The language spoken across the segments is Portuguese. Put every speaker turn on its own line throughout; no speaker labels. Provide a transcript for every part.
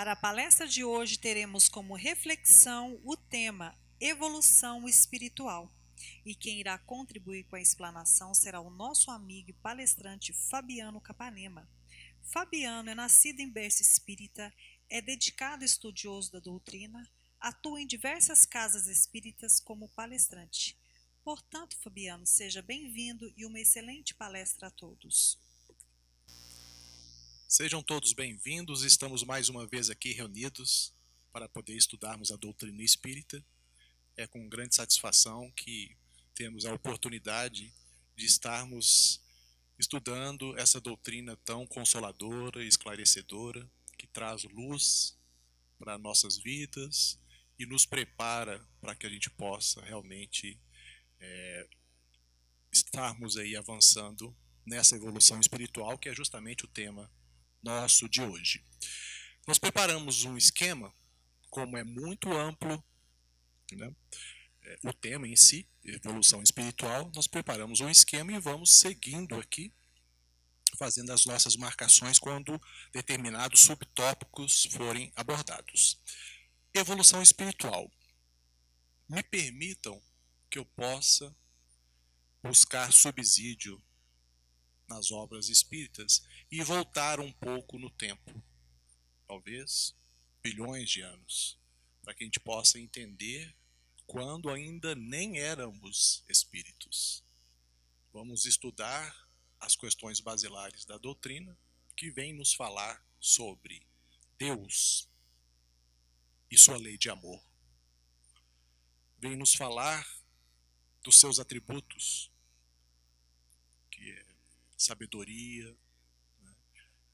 Para a palestra de hoje, teremos como reflexão o tema Evolução Espiritual. E quem irá contribuir com a explanação será o nosso amigo e palestrante Fabiano Capanema. Fabiano é nascido em berço espírita, é dedicado estudioso da doutrina, atua em diversas casas espíritas como palestrante. Portanto, Fabiano, seja bem-vindo e uma excelente palestra a todos.
Sejam todos bem-vindos, estamos mais uma vez aqui reunidos para poder estudarmos a doutrina espírita. É com grande satisfação que temos a oportunidade de estarmos estudando essa doutrina tão consoladora e esclarecedora, que traz luz para nossas vidas e nos prepara para que a gente possa realmente estarmos aí avançando nessa evolução espiritual, que é justamente o tema nosso de hoje. Nós preparamos um esquema, como é muito amplo, né, o tema em si, evolução espiritual, nós preparamos um esquema e vamos seguindo aqui, fazendo as nossas marcações quando determinados subtópicos forem abordados. Evolução espiritual. Me permitam que eu possa buscar subsídio nas obras espíritas e voltar um pouco no tempo, talvez bilhões de anos, para que a gente possa entender quando ainda nem éramos espíritos. Vamos estudar as questões basilares da doutrina, que vem nos falar sobre Deus e sua lei de amor. Vem nos falar dos seus atributos, que é sabedoria,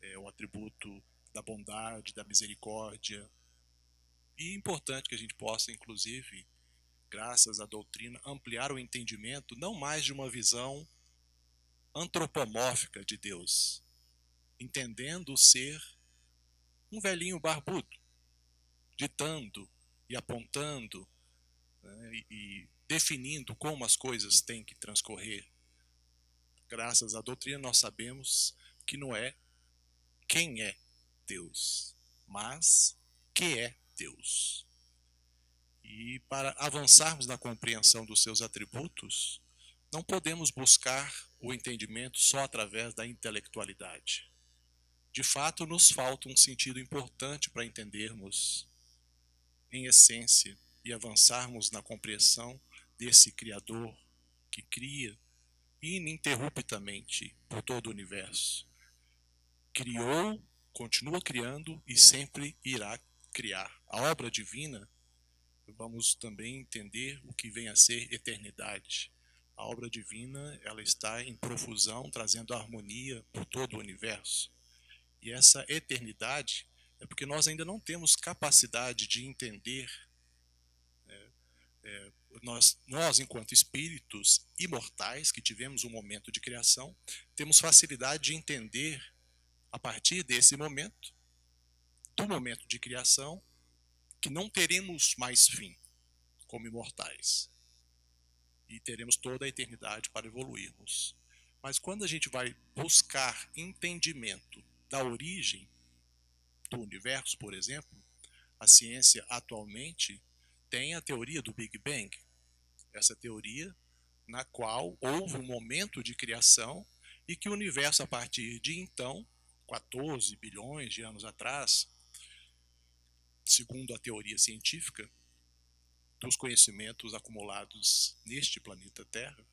é o atributo da bondade, da misericórdia. E é importante que a gente possa, inclusive, graças à doutrina, ampliar o entendimento não mais de uma visão antropomórfica de Deus, entendendo ser um velhinho barbudo, ditando e apontando, né, e definindo como as coisas têm que transcorrer. Graças à doutrina nós sabemos que não é quem é Deus, mas que é Deus. E para avançarmos na compreensão dos seus atributos, não podemos buscar o entendimento só através da intelectualidade. De fato, nos falta um sentido importante para entendermos, em essência, e avançarmos na compreensão desse Criador que cria ininterruptamente por todo o universo. Criou, continua criando e sempre irá criar. A obra divina, vamos também entender o que vem a ser eternidade. A obra divina, ela está em profusão, trazendo harmonia por todo o universo. E essa eternidade é porque nós ainda não temos capacidade de entender, nós enquanto espíritos imortais que tivemos um momento de criação, temos facilidade de entender a partir desse momento, do momento de criação, que não teremos mais fim como imortais. E teremos toda a eternidade para evoluirmos. Mas quando a gente vai buscar entendimento da origem do universo, por exemplo, a ciência atualmente tem a teoria do Big Bang. Essa teoria na qual houve um momento de criação e que o universo, a partir de então, 14 bilhões de anos atrás, segundo a teoria científica, dos conhecimentos acumulados neste planeta Terra,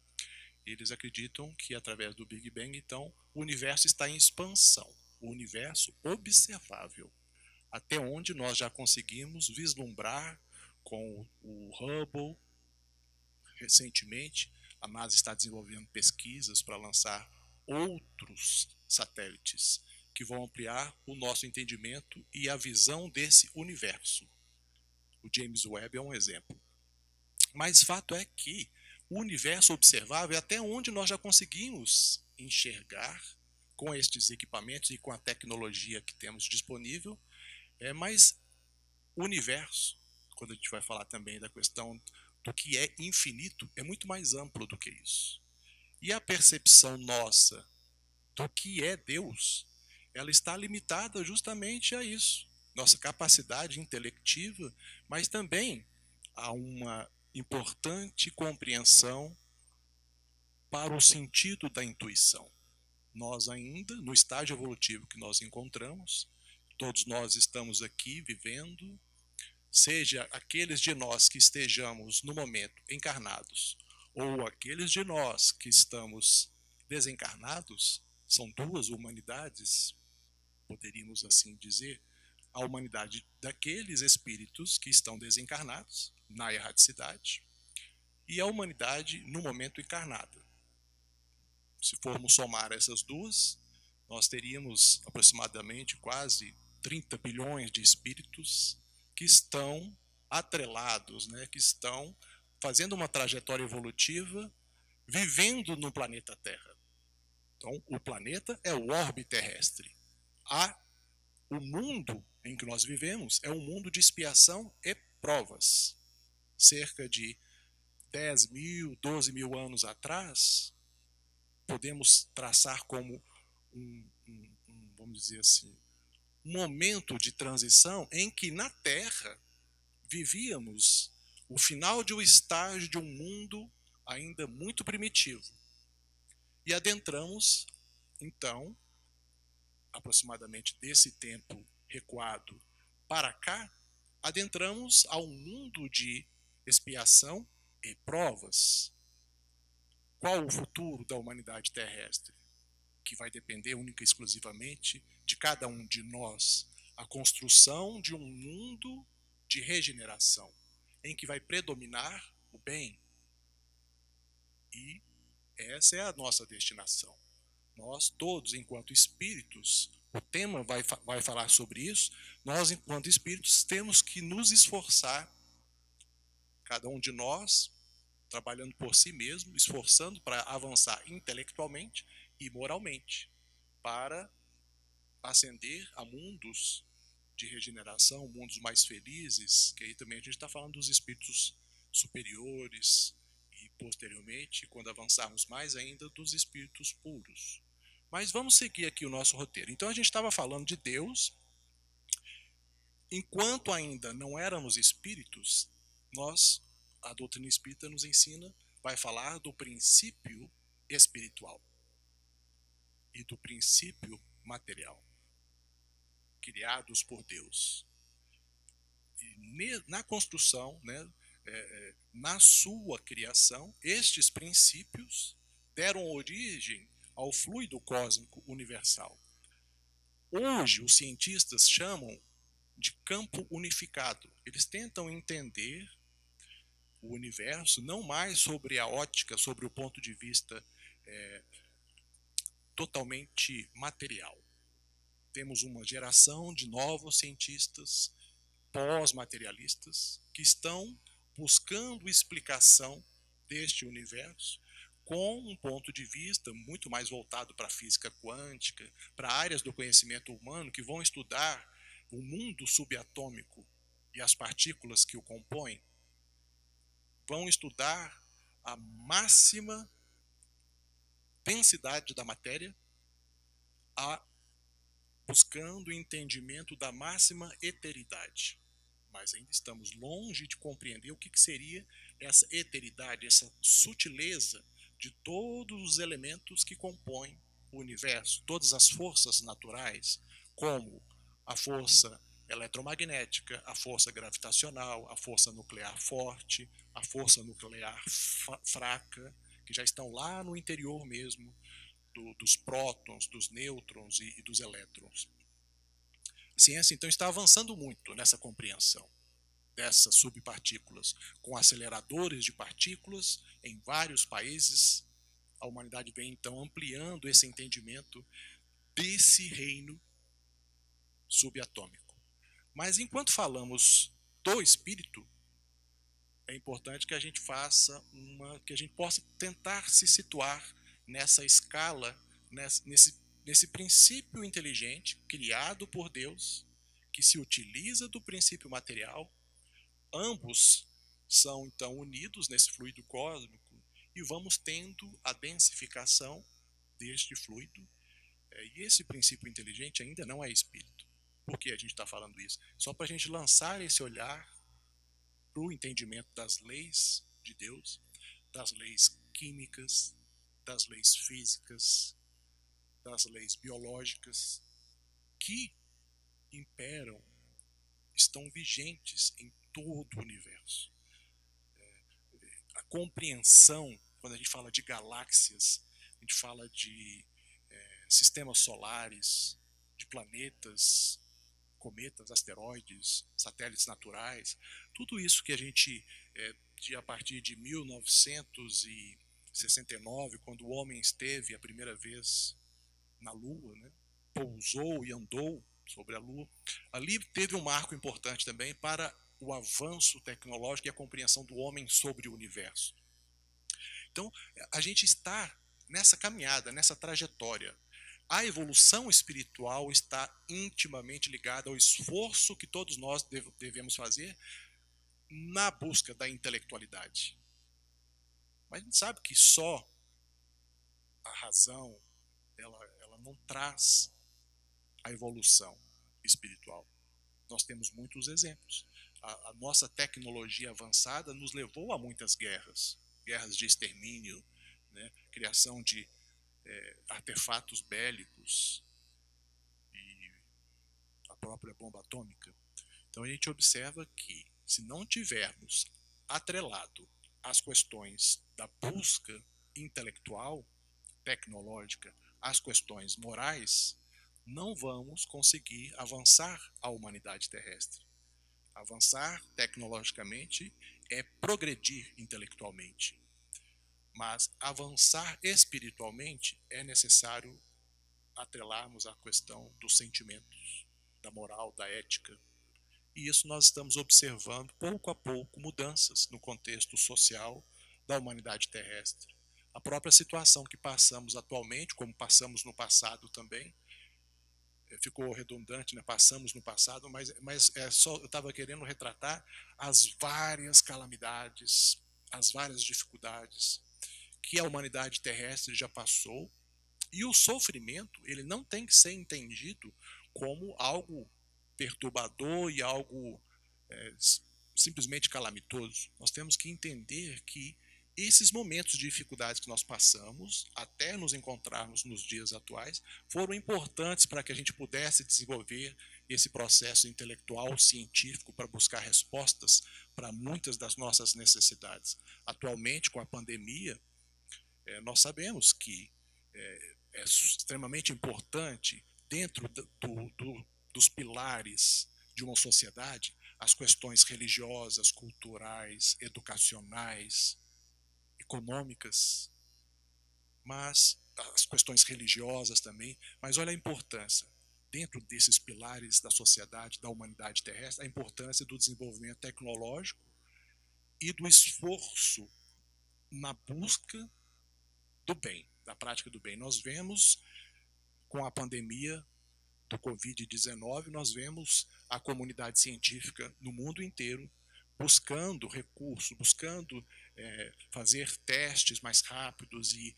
eles acreditam que através do Big Bang, então, o universo está em expansão, o universo observável, até onde nós já conseguimos vislumbrar com o Hubble. Recentemente, a NASA está desenvolvendo pesquisas para lançar outros satélites que vão ampliar o nosso entendimento e a visão desse universo. O James Webb é um exemplo. Mas fato é que o universo observável é até onde nós já conseguimos enxergar com estes equipamentos e com a tecnologia que temos disponível, mas o universo, quando a gente vai falar também da questão do que é infinito, é muito mais amplo do que isso. E a percepção nossa do que é Deus, ela está limitada justamente a isso. nossa capacidade intelectiva, mas também há uma importante compreensão para o sentido da intuição. Nós ainda, no estágio evolutivo que nós encontramos, todos nós estamos aqui vivendo, seja aqueles de nós que estejamos no momento encarnados, ou aqueles de nós que estamos desencarnados, são duas humanidades, poderíamos assim dizer, a humanidade daqueles espíritos que estão desencarnados, na erraticidade, e a humanidade no momento encarnada. Se formos somar essas duas, nós teríamos aproximadamente quase 30 bilhões de espíritos que estão atrelados, né, que estão fazendo uma trajetória evolutiva, vivendo no planeta Terra. Então, o planeta é o orbe terrestre. O mundo em que nós vivemos é um mundo de expiação e provas. Cerca de 10 mil, 12 mil anos atrás, podemos traçar como vamos dizer assim, um momento de transição em que na Terra vivíamos o final de um estágio de um mundo ainda muito primitivo. E adentramos, então, aproximadamente desse tempo recuado para cá, adentramos a um mundo de expiação e provas. Qual o futuro da humanidade terrestre? Que vai depender única e exclusivamente de cada um de nós. A construção de um mundo de regeneração, em que vai predominar o bem. E essa é a nossa destinação. Nós todos, enquanto espíritos, o tema vai falar sobre isso, nós, enquanto espíritos, temos que nos esforçar, cada um de nós, trabalhando por si mesmo, esforçando para avançar intelectualmente e moralmente, para ascender a mundos de regeneração, mundos mais felizes, que aí também a gente está falando dos espíritos superiores e, posteriormente, quando avançarmos mais ainda, dos espíritos puros. Mas vamos seguir aqui o nosso roteiro. Então a gente estava falando de Deus. Enquanto ainda não éramos espíritos, a doutrina espírita nos ensina, vai falar do princípio espiritual e do princípio material, criados por Deus. E na construção, né, na sua criação, estes princípios deram origem ao fluido cósmico universal. Hoje, os cientistas chamam de campo unificado. Eles tentam entender o universo não mais sobre a ótica, sobre o ponto de vista totalmente material. Temos uma geração de novos cientistas pós-materialistas que estão buscando explicação deste universo com um ponto de vista muito mais voltado para a física quântica, para áreas do conhecimento humano que vão estudar o mundo subatômico e as partículas que o compõem, vão estudar a máxima densidade da matéria, buscando o entendimento da máxima eteridade. Mas ainda estamos longe de compreender o que seria essa eteridade, essa sutileza de todos os elementos que compõem o universo, todas as forças naturais, como a força eletromagnética, a força gravitacional, a força nuclear forte, a força nuclear fraca, que já estão lá no interior mesmo dos prótons, dos nêutrons e dos elétrons. A ciência, então, está avançando muito nessa compreensão dessas subpartículas, com aceleradores de partículas em vários países. A humanidade vem, então, ampliando esse entendimento desse reino subatômico. Mas, enquanto falamos do espírito, é importante que a gente que a gente possa tentar se situar nessa escala, nesse princípio inteligente criado por Deus, que se utiliza do princípio material. Ambos são, então, unidos nesse fluido cósmico e vamos tendo a densificação deste fluido. E esse princípio inteligente ainda não é espírito. Por que a gente está falando isso? Só para a gente lançar esse olhar para o entendimento das leis de Deus, das leis químicas, das leis físicas, das leis biológicas, que imperam, estão vigentes em todo o universo. A compreensão, quando a gente fala de galáxias, a gente fala de sistemas solares, de planetas, cometas, asteroides, satélites naturais, tudo isso que a gente, a partir de 1969, quando o homem esteve a primeira vez na Lua, né, pousou e andou sobre a Lua, ali teve um marco importante também para o avanço tecnológico e a compreensão do homem sobre o universo. Então, a gente está nessa caminhada, nessa trajetória. A evolução espiritual está intimamente ligada ao esforço que todos nós devemos fazer na busca da intelectualidade. Mas a gente sabe que só a razão, ela não traz a evolução espiritual. Nós temos muitos exemplos. A nossa tecnologia avançada nos levou a muitas guerras, guerras de extermínio, né, criação de artefatos bélicos e a própria bomba atômica. Então a gente observa que, se não tivermos atrelado as questões da busca intelectual, tecnológica, às questões morais, não vamos conseguir avançar a humanidade terrestre. Avançar tecnologicamente é progredir intelectualmente. Mas avançar espiritualmente é necessário atrelarmos a questão dos sentimentos, da moral, da ética. E isso nós estamos observando, pouco a pouco, mudanças no contexto social da humanidade terrestre. A própria situação que passamos atualmente, como passamos no passado também, ficou redundante, né? Passamos no passado, mas eu estava querendo retratar as várias calamidades, as várias dificuldades que a humanidade terrestre já passou. E o sofrimento, ele não tem que ser entendido como algo perturbador e algo simplesmente calamitoso. Nós temos que entender que esses momentos de dificuldades que nós passamos, até nos encontrarmos nos dias atuais, foram importantes para que a gente pudesse desenvolver esse processo intelectual, científico, para buscar respostas para muitas das nossas necessidades. Atualmente, com a pandemia, nós sabemos que é extremamente importante, dentro dos pilares de uma sociedade, as questões religiosas, culturais, educacionais, econômicas, mas as questões religiosas também. Mas olha a importância, dentro desses pilares da sociedade, da humanidade terrestre, a importância do desenvolvimento tecnológico e do esforço na busca do bem, da prática do bem. Nós vemos, com a pandemia do Covid-19, nós vemos a comunidade científica no mundo inteiro buscando recursos, buscando fazer testes mais rápidos e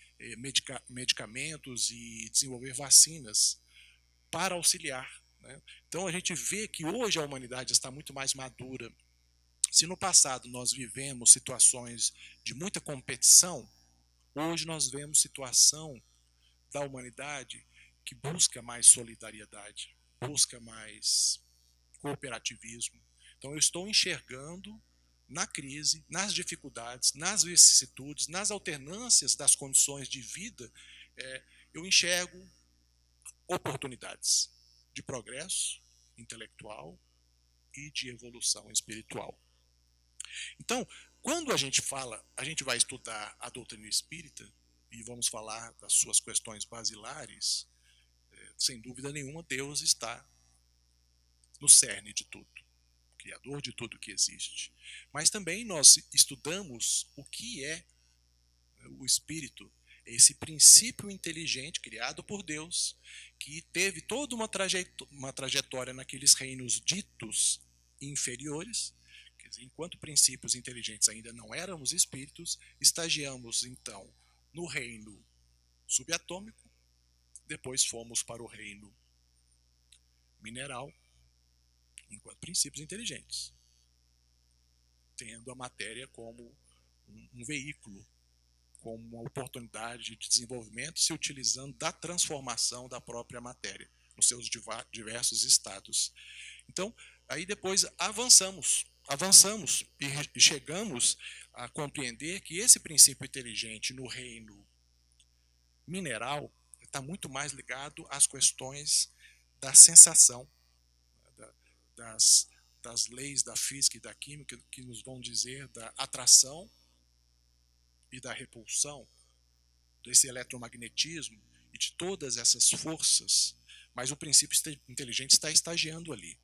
medicamentos e desenvolver vacinas para auxiliar, né? Então a gente vê que hoje a humanidade está muito mais madura. Se no passado nós vivemos situações de muita competição, hoje nós vemos situação da humanidade que busca mais solidariedade, busca mais cooperativismo. Então eu estou enxergando na crise, nas dificuldades, nas vicissitudes, nas alternâncias das condições de vida, eu enxergo oportunidades de progresso intelectual e de evolução espiritual. Então, quando a gente fala, a gente vai estudar a doutrina espírita e vamos falar das suas questões basilares, sem dúvida nenhuma, Deus está no cerne de tudo, criador de tudo que existe. Mas também nós estudamos o que é o espírito, esse princípio inteligente criado por Deus, que teve toda uma trajetória naqueles reinos ditos inferiores. Quer dizer, enquanto princípios inteligentes ainda não éramos espíritos, estagiamos então no reino subatômico, depois fomos para o reino mineral, enquanto princípios inteligentes, tendo a matéria como um veículo, como uma oportunidade de desenvolvimento, se utilizando da transformação da própria matéria, nos seus diversos estados. Então, aí depois avançamos e chegamos a compreender que esse princípio inteligente no reino mineral está muito mais ligado às questões da sensação, das, das leis da física e da química que nos vão dizer da atração e da repulsão, desse eletromagnetismo e de todas essas forças, mas o princípio inteligente está estagiando ali.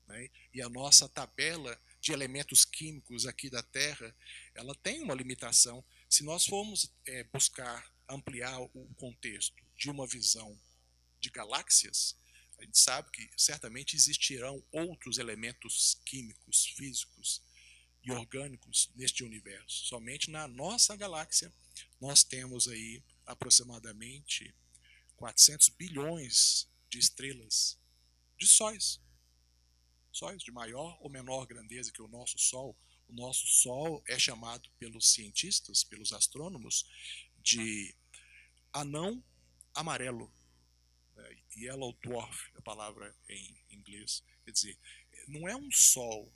Né? E a nossa tabela de elementos químicos aqui da Terra, ela tem uma limitação. Se nós formos buscar ampliar o contexto de uma visão de galáxias, a gente sabe que certamente existirão outros elementos químicos, físicos e orgânicos neste universo. Somente na nossa galáxia nós temos aí aproximadamente 400 bilhões de estrelas, de sóis de maior ou menor grandeza que o nosso Sol. O nosso Sol é chamado pelos cientistas, pelos astrônomos, de anão amarelo, yellow dwarf, a palavra em inglês. Quer dizer, não é um Sol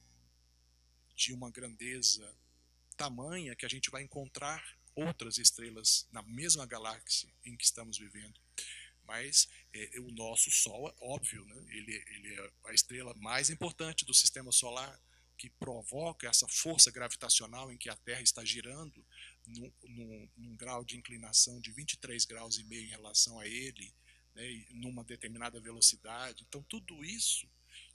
de uma grandeza tamanha que a gente vai encontrar outras estrelas na mesma galáxia em que estamos vivendo. Mas o nosso Sol, é óbvio, né? Ele é a estrela mais importante do sistema solar, que provoca essa força gravitacional em que a Terra está girando num grau de inclinação de 23 graus e meio em relação a ele, né? Numa determinada velocidade. Então tudo isso,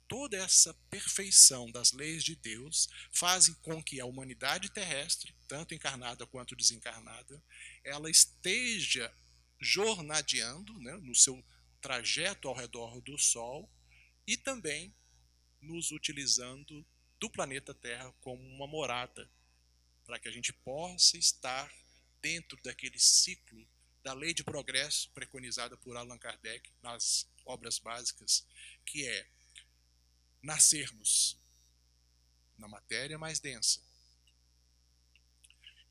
toda essa perfeição das leis de Deus fazem com que a humanidade terrestre, tanto encarnada quanto desencarnada, ela esteja jornadeando, né, no seu trajeto ao redor do Sol e também nos utilizando do planeta Terra como uma morada, para que a gente possa estar dentro daquele ciclo da lei de progresso preconizada por Allan Kardec nas obras básicas, que é nascermos na matéria mais densa.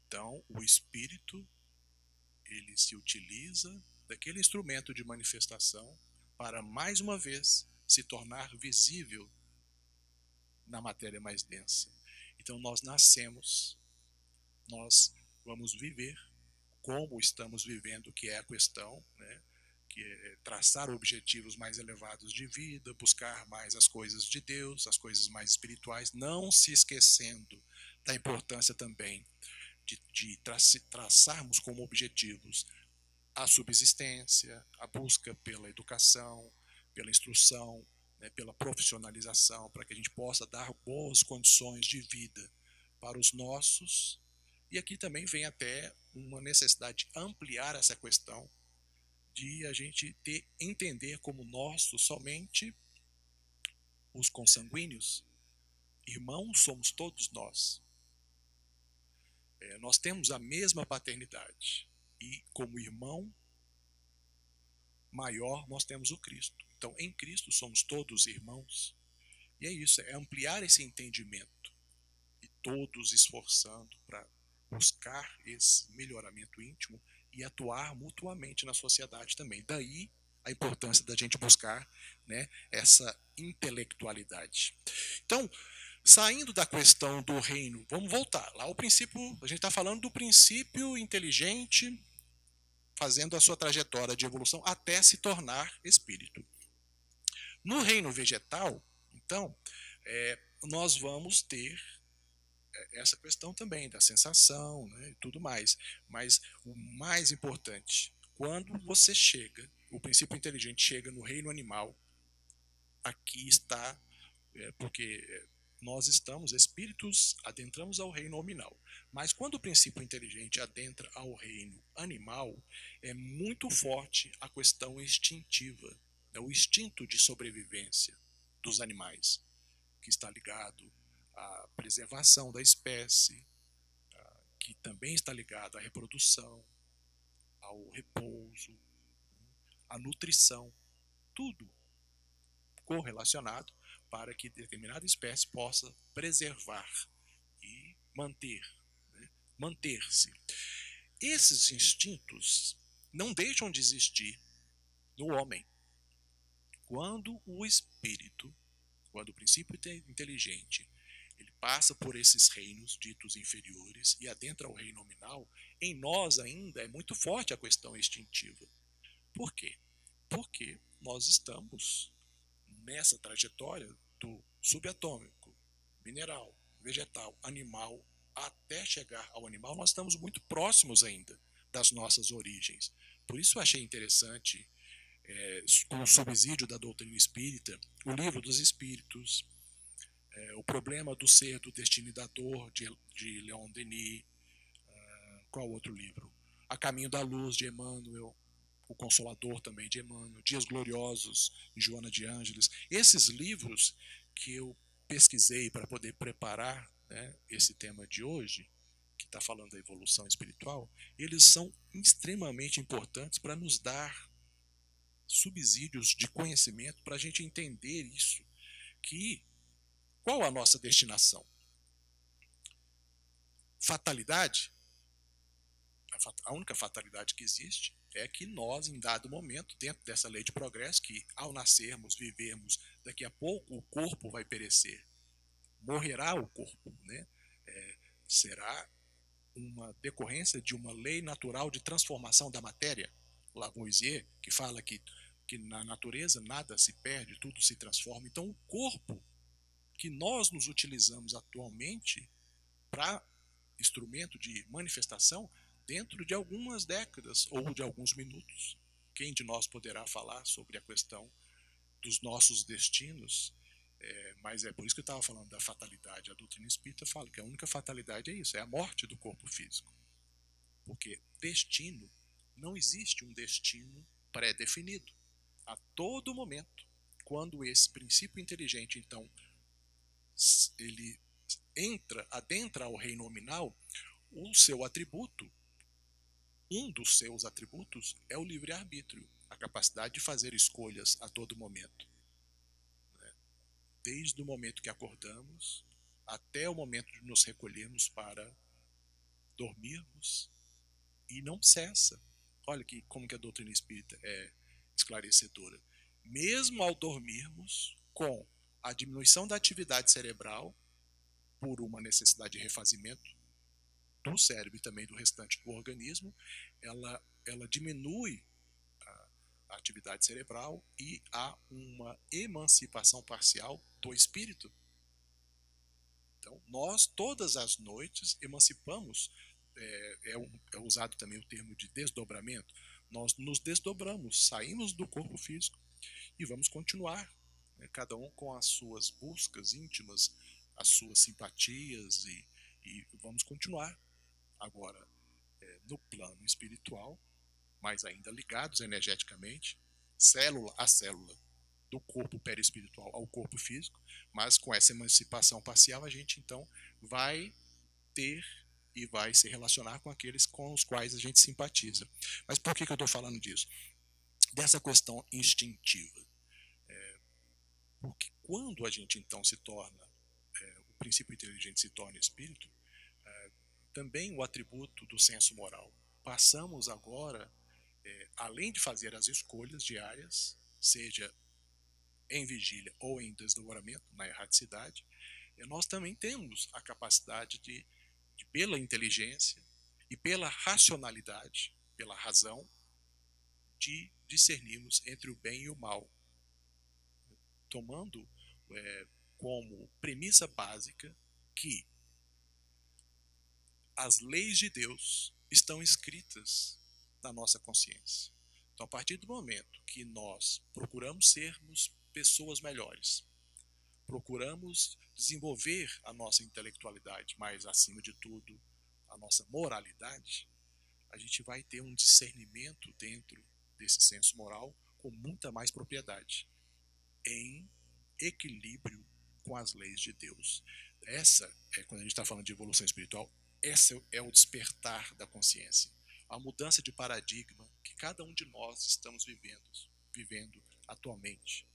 Então, o espírito, ele se utiliza daquele instrumento de manifestação para, mais uma vez, se tornar visível na matéria mais densa. Então, nós nascemos, nós vamos viver como estamos vivendo, que é a questão, né? Que é traçar objetivos mais elevados de vida, buscar mais as coisas de Deus, as coisas mais espirituais, não se esquecendo da importância também de traçarmos como objetivos a subsistência, a busca pela educação, pela instrução, né, pela profissionalização, para que a gente possa dar boas condições de vida para os nossos. E aqui também vem até uma necessidade de ampliar essa questão, de a gente entender como nosso somente os consanguíneos. Irmãos somos todos nós. Nós temos a mesma paternidade. E como irmão maior nós temos o Cristo. Então em Cristo somos todos irmãos. E é isso, é ampliar esse entendimento. E todos esforçando para buscar esse melhoramento íntimo e atuar mutuamente na sociedade também. Daí a importância da gente buscar, né, essa intelectualidade. Então, saindo da questão do reino, vamos voltar lá ao princípio. A gente está falando do princípio inteligente fazendo a sua trajetória de evolução até se tornar espírito. No reino vegetal, então, nós vamos ter essa questão também da sensação, né, e tudo mais. Mas o mais importante, quando você chega, o princípio inteligente chega no reino animal, aqui está, porque nós estamos, espíritos, adentramos ao reino nominal. Mas quando o princípio inteligente adentra ao reino animal, é muito forte a questão instintiva, o instinto de sobrevivência dos animais, que está ligado à preservação da espécie, que também está ligado à reprodução, ao repouso, à nutrição, tudo correlacionado, para que determinada espécie possa preservar e manter-se. Esses instintos não deixam de existir no homem. Quando o espírito, quando o princípio inteligente, ele passa por esses reinos ditos inferiores e adentra o reino nominal, em nós ainda é muito forte a questão instintiva. Por quê? Porque nós estamos nessa trajetória do subatômico, mineral, vegetal, animal, até chegar ao animal, nós estamos muito próximos ainda das nossas origens. Por isso eu achei interessante, com o subsídio da doutrina espírita, o Livro dos Espíritos, o Problema do Ser, do Destino e da Dor, de Leon Denis, qual outro livro? A Caminho da Luz, de Emmanuel, O Consolador, também, de Emmanuel, Dias Gloriosos, de Joana de Ângeles. Esses livros que eu pesquisei para poder preparar, né, esse tema de hoje, que está falando da evolução espiritual, eles são extremamente importantes para nos dar subsídios de conhecimento para a gente entender isso. Qual a nossa destinação? Fatalidade? A única fatalidade que existe é que nós, em dado momento, dentro dessa lei de progresso, que ao nascermos, vivermos, daqui a pouco o corpo vai perecer, morrerá o corpo, né? Será uma decorrência de uma lei natural de transformação da matéria, Lavoisier, que fala que na natureza nada se perde, tudo se transforma. Então o corpo que nós nos utilizamos atualmente para instrumento de manifestação, dentro de algumas décadas ou de alguns minutos, quem de nós poderá falar sobre a questão dos nossos destinos? Mas é por isso que eu estava falando da fatalidade. A doutrina espírita fala que a única fatalidade é isso, é a morte do corpo físico. Porque destino, não existe um destino pré-definido. A todo momento, quando esse princípio inteligente, então, ele adentra ao reino nominal, o seu atributo, um dos seus atributos é o livre-arbítrio, a capacidade de fazer escolhas a todo momento. Desde o momento que acordamos até o momento de nos recolhermos para dormirmos, e não cessa. Olha como que a doutrina espírita é esclarecedora. Mesmo ao dormirmos, com a diminuição da atividade cerebral, por uma necessidade de refazimento do cérebro e também do restante do organismo, ela diminui a atividade cerebral e há uma emancipação parcial do espírito. Então, nós, todas as noites, emancipamos, é usado também o termo de desdobramento, nós nos desdobramos, saímos do corpo físico e vamos continuar, né, cada um com as suas buscas íntimas, as suas simpatias e vamos continuar. Agora, no plano espiritual, mas ainda ligados energeticamente, célula a célula, do corpo perispiritual ao corpo físico, mas com essa emancipação parcial a gente então vai ter e vai se relacionar com aqueles com os quais a gente simpatiza. Mas por que eu estou falando disso? Dessa questão instintiva. Porque quando a gente então se torna, o princípio inteligente se torna espírito, também o atributo do senso moral. Passamos agora, além de fazer as escolhas diárias, seja em vigília ou em desdobramento, na erraticidade, nós também temos a capacidade de, pela inteligência e pela racionalidade, pela razão, de discernirmos entre o bem e o mal, tomando como premissa básica que as leis de Deus estão escritas na nossa consciência. Então, a partir do momento que nós procuramos sermos pessoas melhores, procuramos desenvolver a nossa intelectualidade, mas, acima de tudo, a nossa moralidade, a gente vai ter um discernimento dentro desse senso moral com muita mais propriedade, em equilíbrio com as leis de Deus. Quando a gente está falando de evolução espiritual, esse é o despertar da consciência, a mudança de paradigma que cada um de nós estamos vivendo atualmente.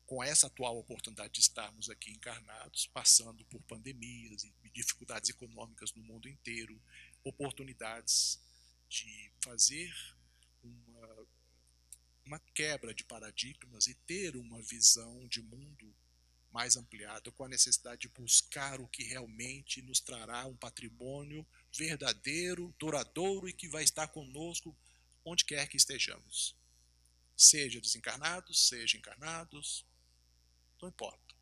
com essa atual oportunidade de estarmos aqui encarnados, passando por pandemias e dificuldades econômicas no mundo inteiro, oportunidades de fazer uma quebra de paradigmas e ter uma visão de mundo mais ampliada, com a necessidade de buscar o que realmente nos trará um patrimônio verdadeiro, duradouro e que vai estar conosco onde quer que estejamos. Seja desencarnados, seja encarnados, não importa.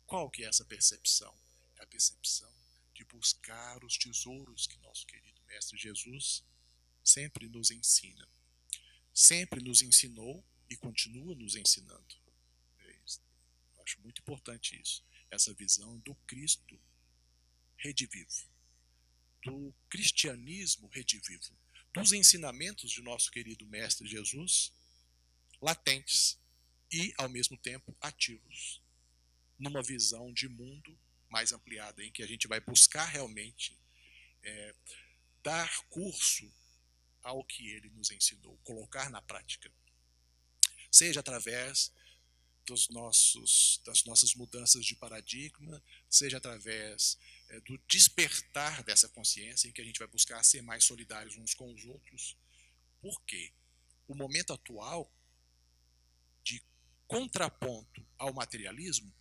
Qual que é essa percepção? É a percepção de buscar os tesouros que nosso querido Mestre Jesus sempre nos ensina. Sempre nos ensinou e continua nos ensinando. Eu acho muito importante isso. Essa visão do Cristo redivivo, do cristianismo redivivo, dos ensinamentos de nosso querido Mestre Jesus, latentes e, ao mesmo tempo, ativos, numa visão de mundo mais ampliada, em que a gente vai buscar realmente dar curso ao que ele nos ensinou, colocar na prática. Seja através das nossas mudanças de paradigma, seja através do despertar dessa consciência, em que a gente vai buscar ser mais solidários uns com os outros. Porque o momento atual de contraponto ao materialismo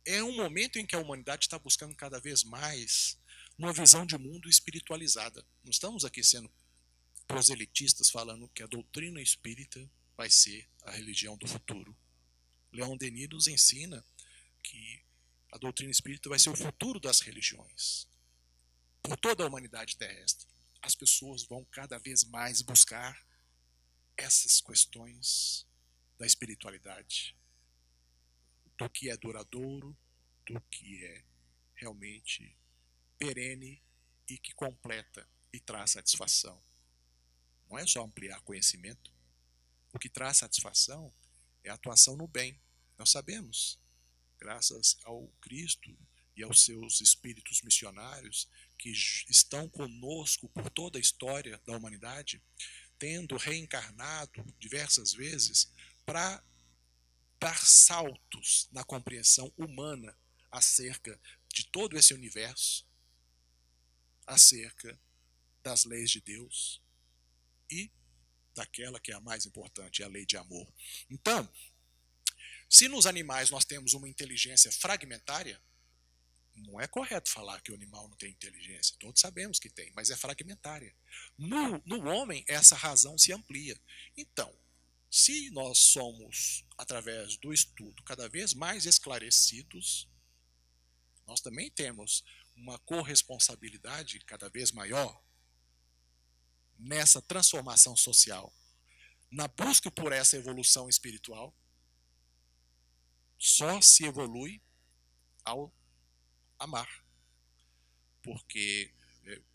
é um momento em que a humanidade está buscando cada vez mais uma visão de mundo espiritualizada. Não estamos aqui sendo proselitistas falando que a doutrina espírita vai ser a religião do futuro. Leon Denis nos ensina que a doutrina espírita vai ser o futuro das religiões. Por toda a humanidade terrestre, as pessoas vão cada vez mais buscar essas questões da espiritualidade, do que é duradouro, do que é realmente perene e que completa e traz satisfação. Não é só ampliar conhecimento. O que traz satisfação é a atuação no bem. Nós sabemos, graças ao Cristo e aos seus espíritos missionários que estão conosco por toda a história da humanidade, tendo reencarnado diversas vezes para dar saltos na compreensão humana acerca de todo esse universo, acerca das leis de Deus e daquela que é a mais importante, a lei de amor. Então, se nos animais nós temos uma inteligência fragmentária, não é correto falar que o animal não tem inteligência. Todos sabemos que tem, mas é fragmentária. No homem, essa razão se amplia. Então, se nós somos, através do estudo, cada vez mais esclarecidos, nós também temos uma corresponsabilidade cada vez maior nessa transformação social, na busca por essa evolução espiritual. Só se evolui ao amar. Porque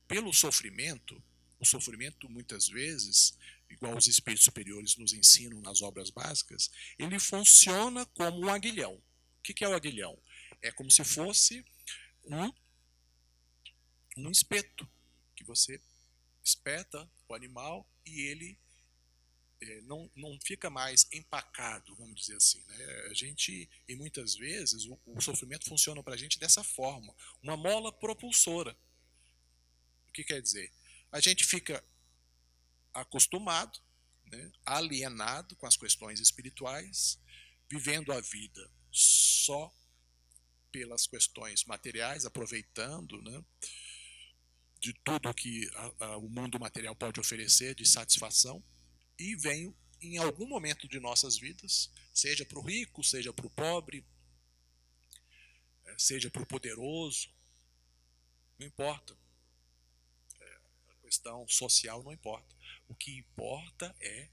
pelo sofrimento, o sofrimento muitas vezes, igual os espíritos superiores nos ensinam nas obras básicas, ele funciona como um aguilhão. O que é o aguilhão? É como se fosse um espeto, que você espeta o animal e ele não fica mais empacado, vamos dizer assim. Né? A gente, e muitas vezes, o sofrimento funciona para a gente dessa forma, uma mola propulsora. O que quer dizer? A gente fica acostumado, né, alienado com as questões espirituais, vivendo a vida só pelas questões materiais, aproveitando, né, de tudo que o mundo material pode oferecer de satisfação, e vem em algum momento de nossas vidas, seja para o rico, seja para o pobre, seja para o poderoso, não importa. A questão social não importa. O que importa é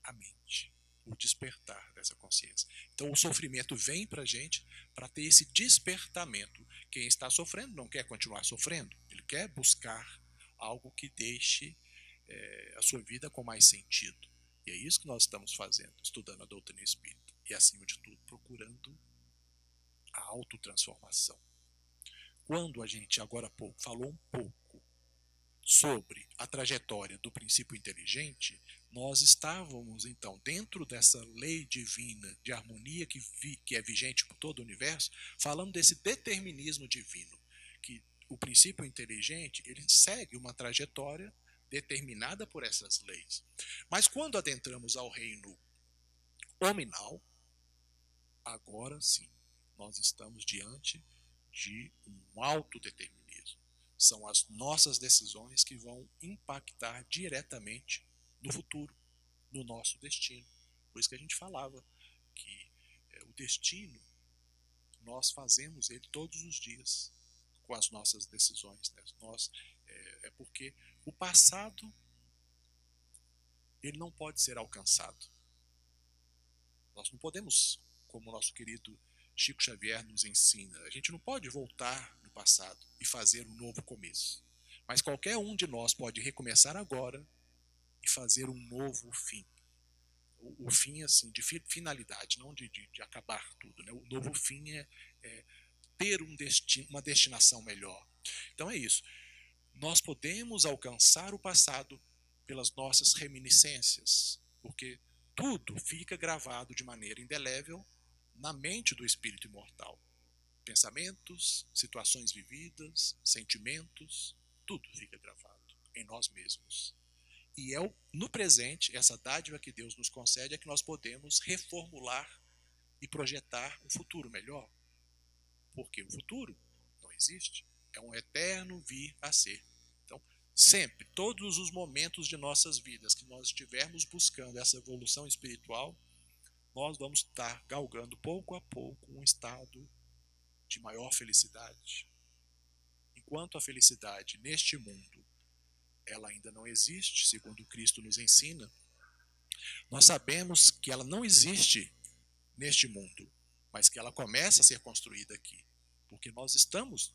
a mente, o despertar dessa consciência. Então o sofrimento vem para a gente para ter esse despertamento. Quem está sofrendo não quer continuar sofrendo, ele quer buscar algo que deixe a sua vida com mais sentido. E é isso que nós estamos fazendo, estudando a doutrina espírita. E, acima de tudo, procurando a autotransformação. Quando a gente, agora há pouco, falou um pouco sobre a trajetória do princípio inteligente, nós estávamos, então, dentro dessa lei divina de harmonia que é vigente por todo o universo, falando desse determinismo divino, que o princípio inteligente ele segue uma trajetória determinada por essas leis. Mas quando adentramos ao reino hominal, agora sim, nós estamos diante de um autodeterminismo. São as nossas decisões que vão impactar diretamente no futuro, no nosso destino. Por isso que a gente falava que o destino, nós fazemos ele todos os dias com as nossas decisões. Né? É porque o passado ele não pode ser alcançado. Nós não podemos, como o nosso querido Chico Xavier nos ensina, a gente não pode voltar no passado e fazer um novo começo. Mas qualquer um de nós pode recomeçar agora e fazer um novo fim. O fim, assim, de finalidade, não de acabar tudo. Né? O novo fim é ter uma destinação melhor. Então é isso. Nós podemos alcançar o passado pelas nossas reminiscências, porque tudo fica gravado de maneira indelével na mente do espírito imortal. Pensamentos, situações vividas, sentimentos, tudo fica gravado em nós mesmos. E no presente, essa dádiva que Deus nos concede é que nós podemos reformular e projetar um futuro melhor. Porque o futuro não existe, é um eterno vir a ser. Então, sempre, todos os momentos de nossas vidas que nós estivermos buscando essa evolução espiritual, nós vamos estar galgando pouco a pouco um estado de maior felicidade. Enquanto a felicidade neste mundo ela ainda não existe, segundo Cristo nos ensina, nós sabemos que ela não existe neste mundo, mas que ela começa a ser construída aqui, porque nós estamos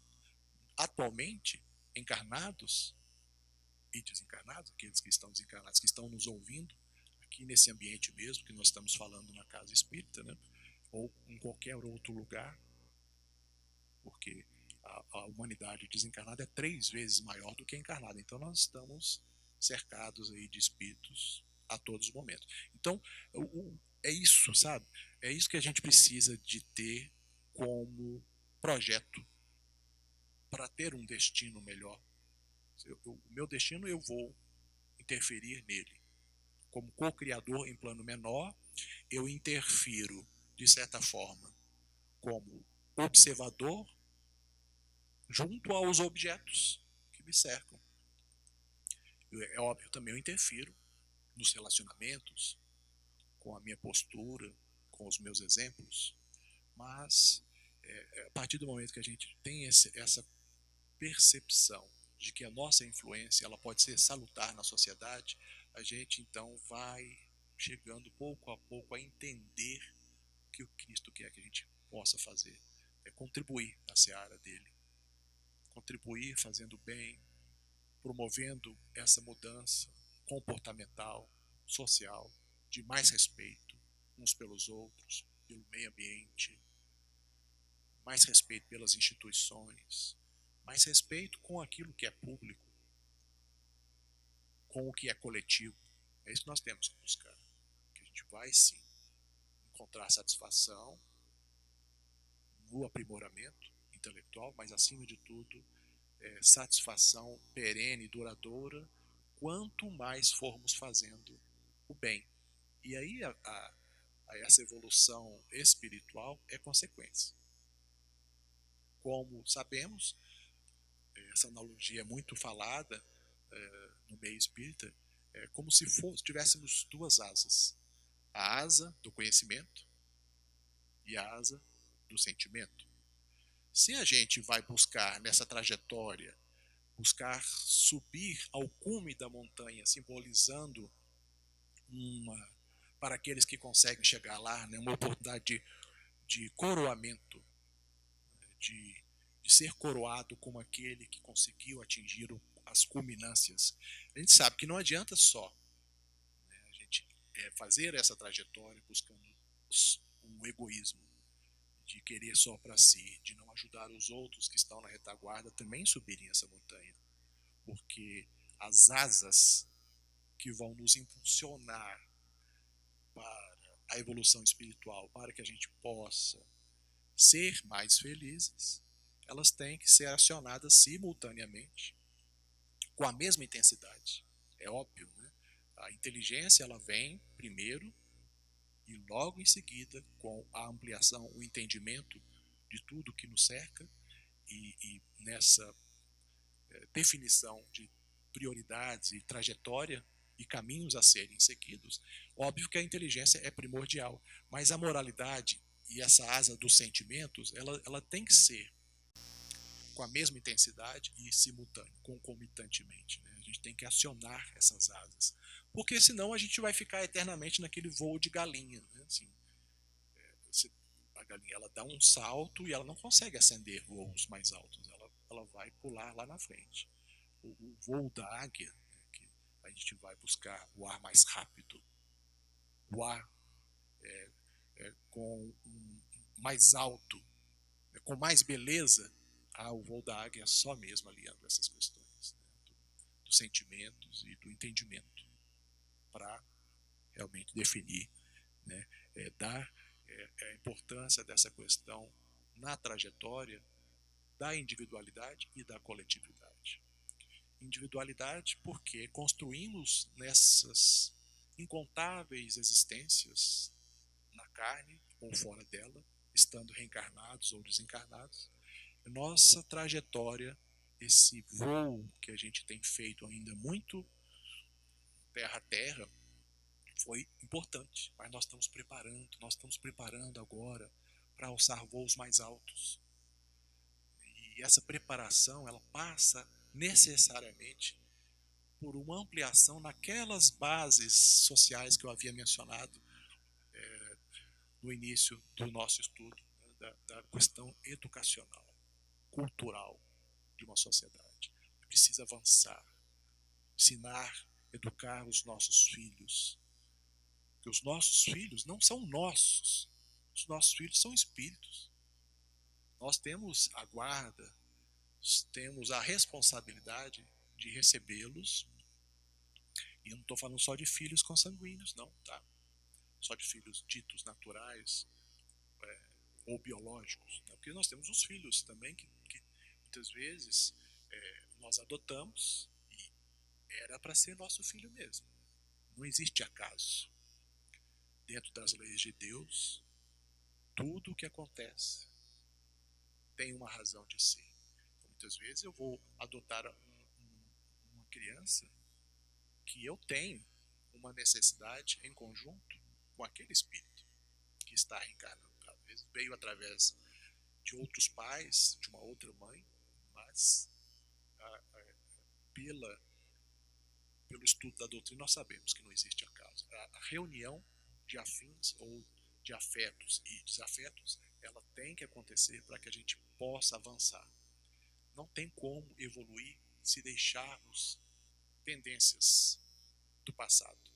atualmente encarnados e desencarnados, aqueles que estão desencarnados, que estão nos ouvindo aqui nesse ambiente mesmo que nós estamos falando na casa espírita, né? Ou em qualquer outro lugar, porque a humanidade desencarnada é 3 vezes maior do que a encarnada. Então nós estamos cercados aí de espíritos a todos os momentos. Então é isso, sabe? É isso que a gente precisa de ter como projeto para ter um destino melhor. O meu destino eu vou interferir nele. Como co-criador em plano menor, eu interfiro, de certa forma, como observador junto aos objetos que me cercam. É óbvio, também eu interfiro nos relacionamentos, com a minha postura, com os meus exemplos, mas a partir do momento que a gente tem essa percepção de que a nossa influência ela pode ser salutar na sociedade, a gente então vai chegando pouco a pouco a entender o que o Cristo quer que a gente possa fazer. É contribuir na seara dele. Contribuir fazendo bem, promovendo essa mudança comportamental, social, de mais respeito uns pelos outros, pelo meio ambiente, mais respeito pelas instituições, mais respeito com aquilo que é público, com o que é coletivo. É isso que nós temos que buscar. Que a gente vai sim encontrar satisfação no aprimoramento intelectual, mas acima de tudo, satisfação perene e duradoura, quanto mais formos fazendo o bem. E aí essa evolução espiritual é consequência. Como sabemos, essa analogia é muito falada no meio espírita, é como se tivéssemos 2 asas. A asa do conhecimento e a asa do sentimento. Se a gente vai buscar nessa trajetória, buscar subir ao cume da montanha, simbolizando para aqueles que conseguem chegar lá, né, uma oportunidade de coroamento, de ser coroado como aquele que conseguiu atingir as culminâncias. A gente sabe que não adianta só, né, a gente fazer essa trajetória buscando um egoísmo, de querer só para si, de não ajudar os outros que estão na retaguarda também subirem essa montanha. porque as asas que vão nos impulsionar para a evolução espiritual, para que a gente possa ser mais felizes, elas têm que ser acionadas simultaneamente, com a mesma intensidade. É óbvio, né? A inteligência ela vem primeiro e logo em seguida, com a ampliação, o entendimento de tudo que nos cerca e nessa definição de prioridades e trajetória e caminhos a serem seguidos, óbvio que a inteligência é primordial, mas a moralidade e essa asa dos sentimentos, ela tem que ser com a mesma intensidade e simultâneo, concomitantemente. Né? A gente tem que acionar essas asas, porque senão a gente vai ficar eternamente naquele voo de galinha. Né? Assim, a galinha ela dá um salto e ela não consegue ascender voos mais altos, ela vai pular lá na frente. O voo da águia, né, que a gente vai buscar o ar mais rápido, o ar com mais alto, com mais beleza, o voo da águia é só mesmo aliando essas questões, né, dos sentimentos e do entendimento, para realmente definir, né, dar a importância dessa questão na trajetória da individualidade e da coletividade. Individualidade porque construímos nessas incontáveis existências na carne ou fora dela, estando reencarnados ou desencarnados, nossa trajetória, esse voo que a gente tem feito ainda muito terra a terra, foi importante, mas nós estamos preparando agora para alçar voos mais altos. E essa preparação, ela passa necessariamente por uma ampliação naquelas bases sociais que eu havia mencionado no início do nosso estudo, né, da questão educacional, cultural de uma sociedade. Precisa avançar, ensinar, educar os nossos filhos. Porque os nossos filhos não são nossos, os nossos filhos são espíritos. Nós temos a guarda, temos a responsabilidade de recebê-los. E eu não estou falando só de filhos consanguíneos, não, tá? Só de filhos ditos naturais ou biológicos. Né? Porque nós temos os filhos também que muitas vezes nós adotamos e era para ser nosso filho mesmo. Não existe acaso. Dentro das leis de Deus, tudo o que acontece tem uma razão de ser. Então, muitas vezes eu vou adotar uma criança que eu tenho uma necessidade em conjunto com aquele espírito que está reencarnando. Às vezes veio através de outros pais, de uma outra mãe, mas pelo estudo da doutrina nós sabemos que não existe acaso. A reunião de afins ou de afetos e desafetos, ela tem que acontecer para que a gente possa avançar. Não tem como evoluir se deixarmos tendências do passado.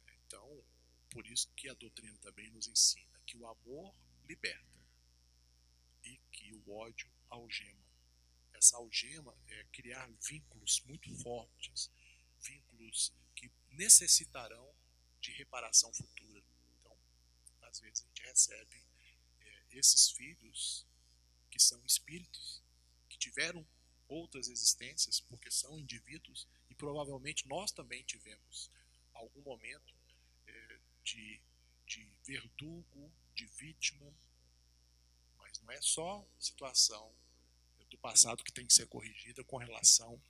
Então, por isso que a doutrina também nos ensina que o amor liberta e que o ódio algema. Essa algema é criar vínculos muito fortes, vínculos que necessitarão de reparação futura. Então, às vezes a gente recebe esses filhos que são espíritos, que tiveram outras existências, porque são indivíduos, e provavelmente nós também tivemos algum momento de verdugo, de vítima, mas não é só situação do passado que tem que ser corrigida com relação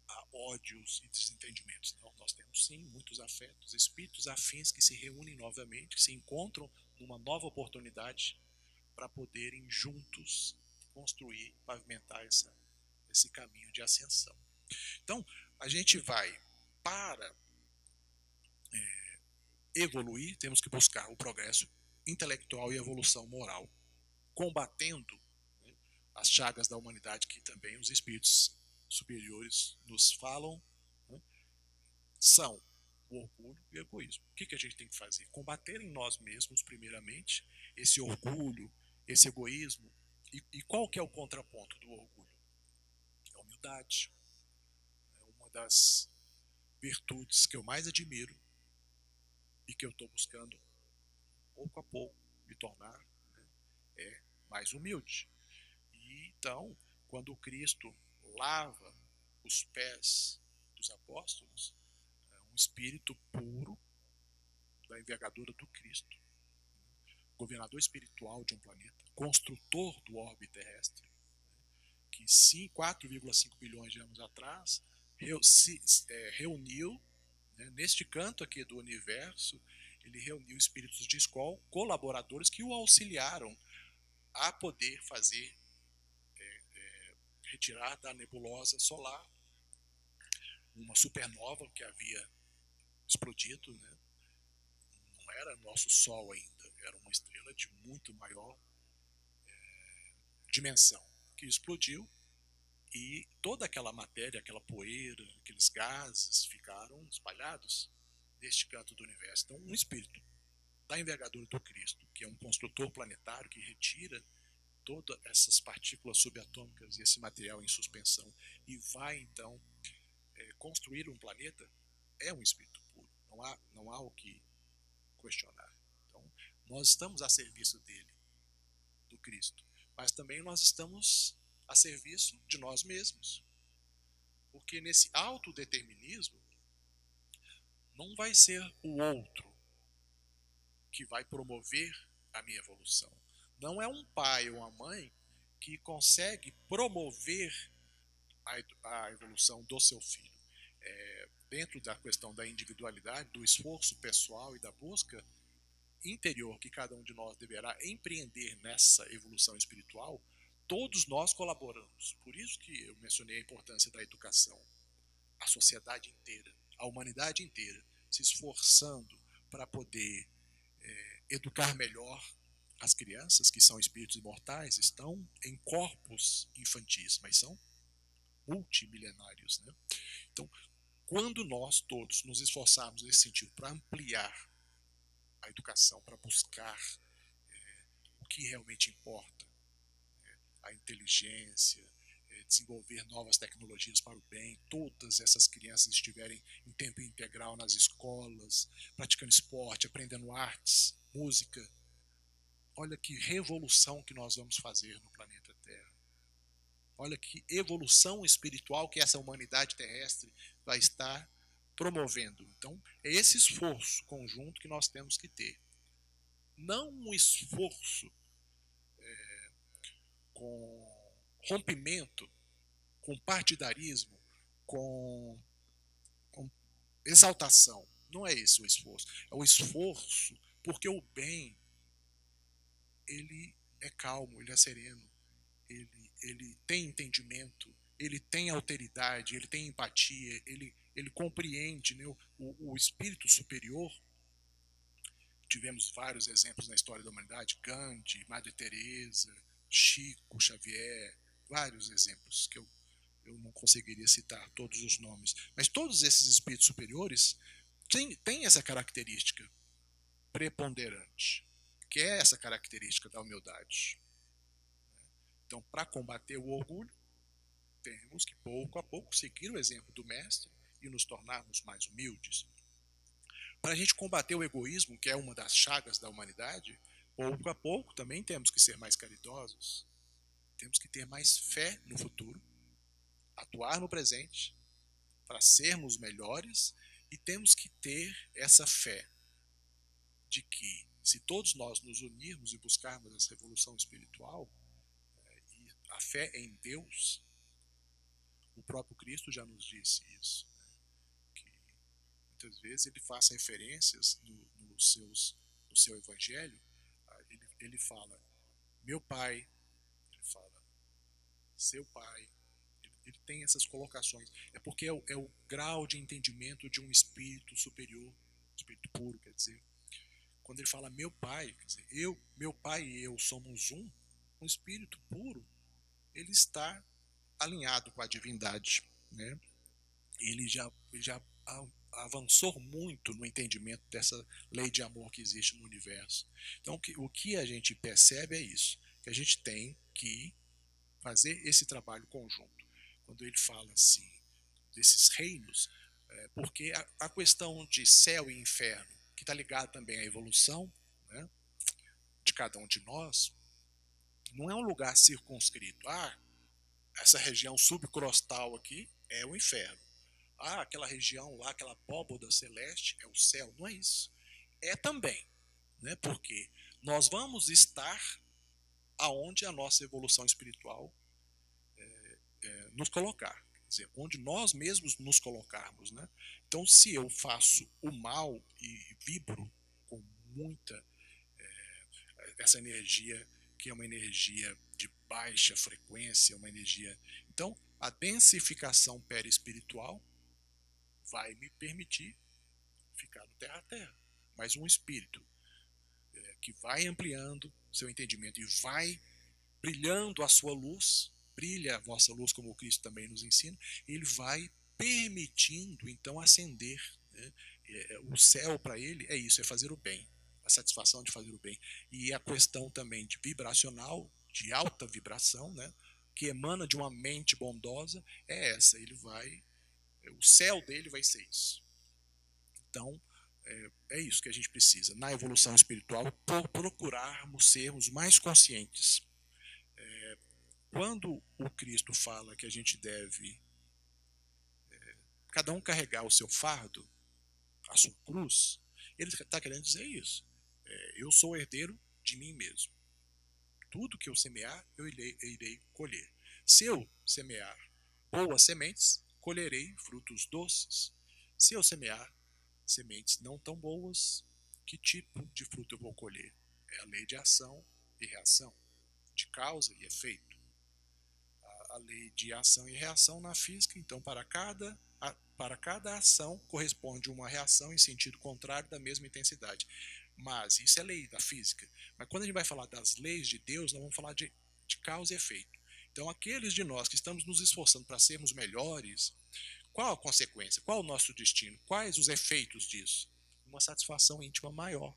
a ódios e desentendimentos. Não, nós temos sim muitos afetos, espíritos afins que se reúnem novamente, que se encontram numa nova oportunidade para poderem juntos construir, pavimentar esse caminho de ascensão. Então, a gente vai para evoluir, temos que buscar o progresso intelectual e a evolução moral, combatendo, né, as chagas da humanidade que também os espíritos superiores nos falam, né, são o orgulho e o egoísmo. O que a gente tem que fazer? Combater em nós mesmos, primeiramente, esse orgulho, esse egoísmo. E qual que é o contraponto do orgulho? A humildade é uma das virtudes que eu mais admiro e que eu estou buscando, pouco a pouco, me tornar, né, é mais humilde. E então, quando Cristo lava os pés dos apóstolos, é um espírito puro da envergadura do Cristo, governador espiritual de um planeta, construtor do orbe terrestre, que 4,5 bilhões de anos atrás reuniu, né, neste canto aqui do universo, ele reuniu espíritos de escola, colaboradores que o auxiliaram a poder fazer, retirar da nebulosa solar uma supernova que havia explodido, né? Não era nosso Sol ainda, era uma estrela de muito maior dimensão, que explodiu e toda aquela matéria, aquela poeira, aqueles gases ficaram espalhados neste canto do universo. Então, um espírito da envergadura do Cristo, que é um construtor planetário que retira todas essas partículas subatômicas e esse material em suspensão e vai então construir um planeta, é um espírito puro. Não há o que questionar. Então, nós estamos a serviço dele, do Cristo, mas também nós estamos a serviço de nós mesmos. Porque nesse autodeterminismo, não vai ser o outro que vai promover a minha evolução. Não é um pai ou uma mãe que consegue promover a evolução do seu filho. Dentro da questão da individualidade, do esforço pessoal e da busca interior que cada um de nós deverá empreender nessa evolução espiritual, todos nós colaboramos. Por isso que eu mencionei a importância da educação. A sociedade inteira, a humanidade inteira, se esforçando para poder educar melhor as crianças, que são espíritos imortais, estão em corpos infantis, mas são multimilenários, né? Então, quando nós todos nos esforçarmos nesse sentido para ampliar a educação, para buscar o que realmente importa, a inteligência, desenvolver novas tecnologias para o bem, todas essas crianças estiverem em tempo integral nas escolas, praticando esporte, aprendendo artes, música, olha que revolução que nós vamos fazer no planeta Terra. Olha que evolução espiritual que essa humanidade terrestre vai estar promovendo. Então, é esse esforço conjunto que nós temos que ter. Não um esforço com rompimento, com partidarismo, com exaltação. Não é esse o esforço. É o esforço porque o bem, ele é calmo, ele é sereno, ele tem entendimento, ele tem alteridade, ele tem empatia, ele compreende, né, o espírito superior. Tivemos vários exemplos na história da humanidade, Gandhi, Madre Teresa, Chico Xavier, vários exemplos que eu não conseguiria citar todos os nomes, mas todos esses espíritos superiores têm essa característica preponderante, que é essa característica da humildade. Então, para combater o orgulho, temos que pouco a pouco seguir o exemplo do mestre e nos tornarmos mais humildes. Para a gente combater o egoísmo, que é uma das chagas da humanidade, pouco a pouco também temos que ser mais caridosos, temos que ter mais fé no futuro, atuar no presente para sermos melhores, e temos que ter essa fé de que, se todos nós nos unirmos e buscarmos essa revolução espiritual, e a fé em Deus, o próprio Cristo já nos disse isso, que muitas vezes ele faz referências no seu evangelho, ele fala, meu Pai, ele fala, seu Pai, ele tem essas colocações. É porque é o grau de entendimento de um espírito superior, espírito puro, quer dizer. Quando ele fala meu Pai, quer dizer, meu Pai e eu somos um espírito puro, ele está alinhado com a divindade, né? Ele já avançou muito no entendimento dessa lei de amor que existe no universo. Então, o que a gente percebe é isso, que a gente tem que fazer esse trabalho conjunto. quando ele fala assim desses reinos, porque a questão de céu e inferno, que está ligado também à evolução, né, de cada um de nós, não é um lugar circunscrito. Essa região subcrostal aqui é o inferno. Aquela região lá, aquela abóboda celeste é o céu. Não é isso. É também, né? Porque nós vamos estar aonde a nossa evolução espiritual nos colocar. Quer dizer, onde nós mesmos nos colocarmos, né? Então, se eu faço o mal e vibro com muita essa energia, que é uma energia de baixa frequência, uma energia. Então, a densificação perispiritual vai me permitir ficar no terra a terra. Mas um espírito que vai ampliando seu entendimento e vai brilhando a sua luz, brilha a vossa luz, como o Cristo também nos ensina, ele vai permitindo, então, ascender. Né? O céu, para ele, é isso, é fazer o bem, a satisfação de fazer o bem. E a questão também de vibracional, de alta vibração, né? Que emana de uma mente bondosa, é essa. Ele vai, o céu dele vai ser isso. Então, é isso que a gente precisa, na evolução espiritual, por procurarmos sermos mais conscientes. Quando o Cristo fala que a gente deve cada um carregar o seu fardo, a sua cruz, ele está querendo dizer isso. Eu sou herdeiro de mim mesmo. Tudo que eu semear, eu irei colher. Se eu semear boas sementes, colherei frutos doces. Se eu semear sementes não tão boas, que tipo de fruto eu vou colher? É a lei de ação e reação, de causa e efeito. A lei de ação e reação na física, então, para cada ação corresponde uma reação em sentido contrário da mesma intensidade. Mas isso é lei da física. Mas quando a gente vai falar das leis de Deus, nós vamos falar de causa e efeito. Então, aqueles de nós que estamos nos esforçando para sermos melhores, qual a consequência? Qual o nosso destino? Quais os efeitos disso? Uma satisfação íntima maior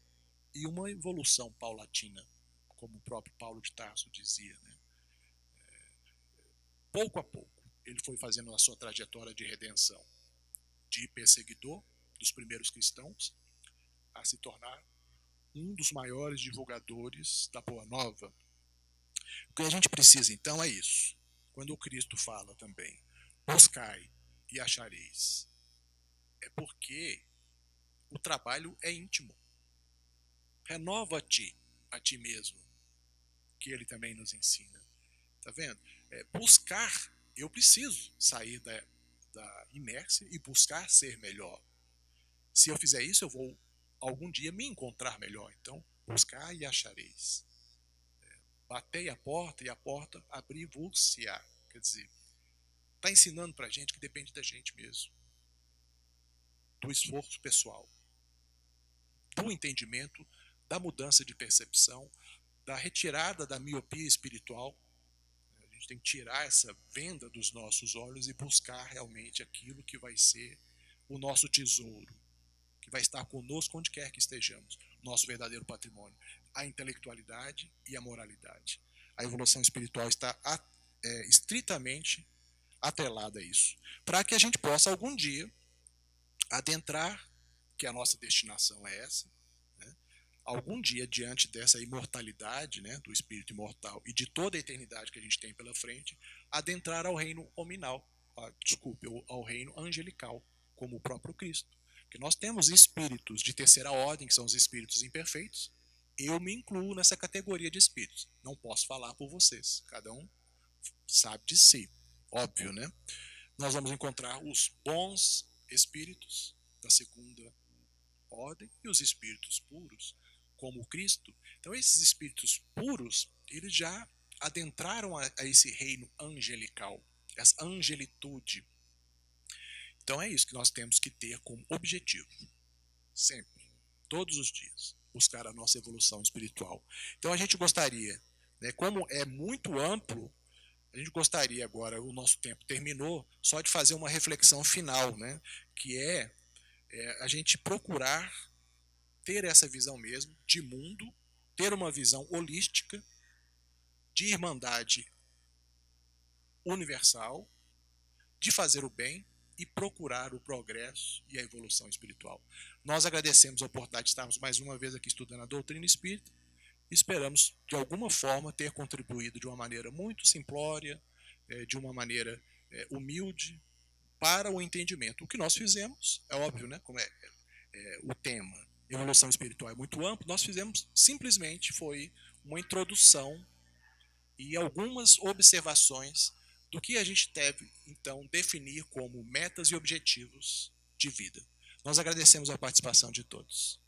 e uma evolução paulatina, como o próprio Paulo de Tarso dizia, né? Pouco a pouco, ele foi fazendo a sua trajetória de redenção, de perseguidor dos primeiros cristãos, a se tornar um dos maiores divulgadores da Boa Nova. O que a gente precisa, então, é isso. Quando o Cristo fala também, buscai e achareis, é porque o trabalho é íntimo. Renova-te a ti mesmo, que ele também nos ensina. Tá vendo? Buscar, eu preciso sair da inércia e buscar ser melhor. Se eu fizer isso, eu vou algum dia me encontrar melhor. Então, buscar e achareis. Batei a porta e a porta abrir-vos-se-á. Quer dizer, está ensinando para a gente que depende da gente mesmo. Do esforço pessoal. Do entendimento, da mudança de percepção, da retirada da miopia espiritual. A gente tem que tirar essa venda dos nossos olhos e buscar realmente aquilo que vai ser o nosso tesouro, que vai estar conosco onde quer que estejamos, nosso verdadeiro patrimônio, a intelectualidade e a moralidade. A evolução espiritual está estritamente atrelada a isso, para que a gente possa algum dia adentrar, que a nossa destinação é essa, né? Algum dia, diante dessa imortalidade, né, do espírito imortal e de toda a eternidade que a gente tem pela frente, adentrar ao reino hominal, ao reino angelical, como o próprio Cristo. Porque nós temos espíritos de terceira ordem, que são os espíritos imperfeitos. Eu me incluo nessa categoria de espíritos. Não posso falar por vocês. Cada um sabe de si. Óbvio, né? Nós vamos encontrar os bons espíritos da segunda ordem e os espíritos puros, como o Cristo. Então, esses espíritos puros, eles já adentraram a esse reino angelical, essa angelitude. Então, é isso que nós temos que ter como objetivo, sempre, todos os dias, buscar a nossa evolução espiritual. Então, a gente gostaria, né, como é muito amplo, a gente gostaria agora, o nosso tempo terminou, só de fazer uma reflexão final, né, que é a gente procurar ter essa visão mesmo de mundo, ter uma visão holística, de irmandade universal, de fazer o bem e procurar o progresso e a evolução espiritual. Nós agradecemos a oportunidade de estarmos mais uma vez aqui estudando a doutrina espírita e esperamos, de alguma forma, ter contribuído de uma maneira muito simplória, de uma maneira humilde, para o entendimento. O que nós fizemos, é óbvio, né, como o tema evolução espiritual é muito amplo, nós fizemos simplesmente foi uma introdução e algumas observações do que a gente deve, então, definir como metas e objetivos de vida. Nós agradecemos a participação de todos.